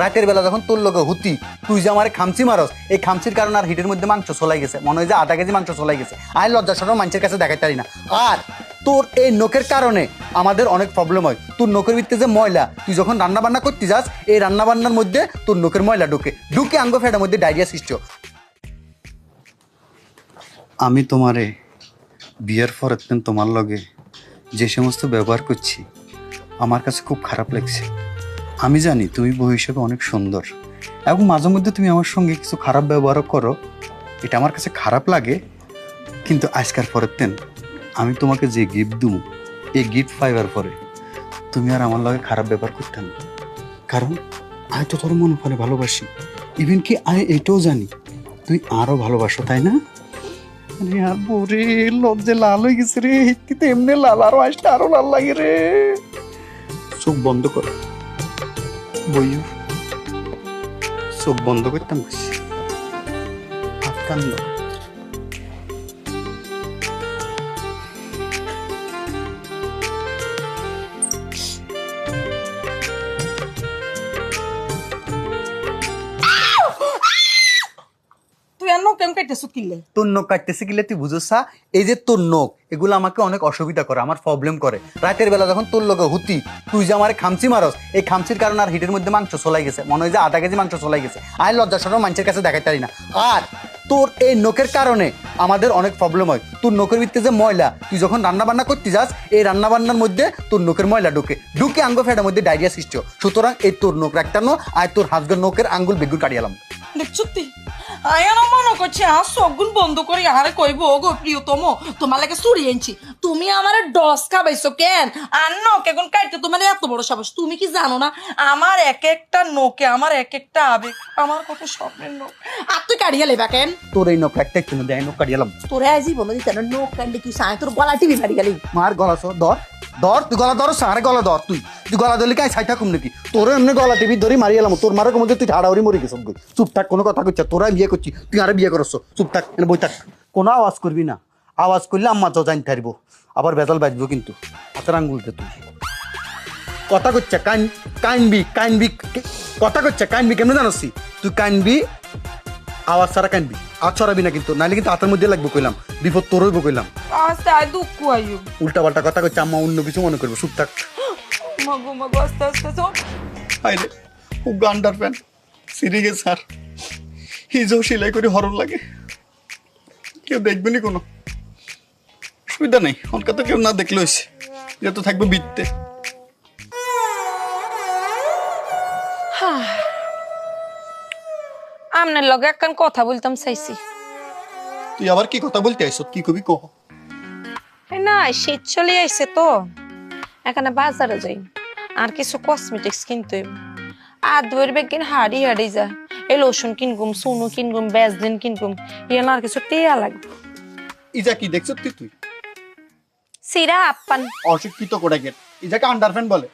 রাতের বেলা যখন তোর লগে হুতি তুই যে আমার খামচি মারস, এই খামচির কারণে আর হিটের মধ্যে মাংস চলাই গেছে, মনে হয় যে 0.5 কেজি মাংস চলাই গেছে। আয় লজ্জা সরম মানুষের কাছে দেখাতে পারি না। আর তোর এই নখের কারণে আমাদের অনেক প্রবলেম হয়। তোর নখের ভিতরে যে ময়লা, তুই যখন রান্না বান্না করতে যাস, এই রান্না বান্নার মধ্যে তোর নখের ময়লা ঢুকে আঙ্গ ফেটার মধ্যে ডায়রিয়া সৃষ্টি হয়। আমি তোমারে বিয়ের পর তোমার লগে যে সমস্ত ব্যবহার করছি আমার কাছে খুব খারাপ লাগছে। আমি জানি তুমি বউ হিসেবে অনেক সুন্দর এবং মাঝে মধ্যে তুমি আমার সঙ্গে কিছু খারাপ ব্যবহারও করো, এটা আমার কাছে খারাপ লাগে। কিন্তু আজকাল পরের আমি তোমাকে যে গিফট দিই, এই গিফট পাইবার পরে তুমি আর আমার লগে খারাপ ব্যবহার করতে না, কারণ আমি তো তোর মনে করে ভালোবাসি। ইভেন কি আমি এটাও জানি তুই আরো ভালোবাসো, তাই না? আরে আর বরে লজ্জে লাল হয়ে গেছে রে, কিন্তু এমনি লাল আরো আসলে আরো লাল লাগে রে। চোখ বন্ধ কর বইও, চোখ বন্ধ করতাম কান্দ। তুই আর নখ কেমন কাটতেছ কিনলে? তোর নখ কাটতেছে কিলে তুই বুঝোস? এই যে তোর নখ, এগুলো আমাকে অনেক অসুবিধা করে, আমার প্রবলেম করে। রাতের বেলা যখন তোর লগে হুতি তুই যে আমার খামচি মারস, এই খামচির কারণে আর হিটের মধ্যে মাংস চলাই গেছে, মনে হয় যে 0.5 কেজি মাংস চলাই গেছে। আয় লজ্জা সরম মানুষের কাছে দেখাতে পারি না। আর তোর এই নখের কারণে আমাদের অনেক প্রবলেম হয়। তোর নখের ভিতরে যে ময়লা, তুই যখন রান্না বান্না করতে যাস, এই রান্না বান্নার মধ্যে তোর নখের ময়লা ঢুকে আঙ্গ ফেটার মধ্যে ডায়রিয়া সৃষ্টি হয়। সুতরাং এই তোর নখ রাখতানো, আর তোর হাজবেন্ড নখের আঙ্গুল বেগুন কাটিয়ালাম। দেখছো তুই আয়ার মনে করছে আর সবগুন বন্ধ করে আরে কইব গো প্রিয়তম তোমার লাগে চুরি আনছি, তুমি আমার ডস খাবাইছো কেন? আর নখ এখন কাটতে তোমার এত বড় সাহস? তুমি কি জানো না আমার এক একটা নখে আমার এক একটা আবেগ, আমার কত স্বপ্নের নখ। আর তুই কাটিয়ে লেবা কেন? তোর এই নখ রাখতে একটু দেয়, নখ কাটিয়ালাম। তোরে আজই বলো দিতে না নখ কাটলে তুই সাই তোর গলা টিভি মারি গেলি। মার গলা সো ধর ধর, তুই গলা ধর, সারে গলা ধর, তুই গলা ধরলে কাই ছাই থাকুম নাকি? তোর এমনি গলা টিভি ধরে মারি এলাম, তোর মারের মধ্যে তুই ঝাড়াউড়ি মরে গেছ। চুপ থাক, কোনো কথা করছিস? তোরা বিয়ে করছি, তুই আরে বিয়ে করছ, চুপ থাক, বই থাক, কোনো আওয়াজ করবি না। আওয়াজ করলে আম্মা তো জানতে পারবো, আবার বেজাল বাজবো কিন্তু। হাতের আঙ্গুলতে তুই কথা করছে, কাইনবি কথা করছে, কাইনবি কেমন জানাচ্ছি? তুই কাইনবি, আওয়াজ ছাড়া কাইনবি, আর ছড়াবি না কিন্তু, নাহলে কিন্তু হাতের মধ্যে লাগবো কইলাম, বিপদ তোর হইব কইলাম। আস্তে আয় দুঃখ আয়ু উল্টা পাল্টা কথা করছে, আম্মা অন্য কিছু মনে করবো, চুপ থাক। মাগো মাগো আস্তে আস্তে চল। হাইরে ও গান্ডার প্যান সিঁড়ি গে স্যার, হিজও সেলাই করে হরণ লাগে, কেউ দেখবে নি, কোনো অসুবিধা নেই, অনকা তো কেউ না দেখলে হয়েছে, এটা তো থাকবে বিত্তে। আমনের লগে একখান কথা বলতাম চাইছি। তুই আবার কি কথা বলতে আইস? কি কবি কহ। না শীত চলে আইছে তো, এখানে বাজারে যাই আর কিছু কসমেটিক্স কিনতে হইব। আর ধরবে কিন হাড়ি যা এই লোশন কিনগুম, সুনু কিনগুম, বেজদিন কিনগুম, ইয়ান আর কিছু টিয়া লাগবে। ইজা কি দেখছ তুই? সিরা আপ্পান অশিক্ষিত করে গেট, ইজাকে আন্ডারফ্যান বলে।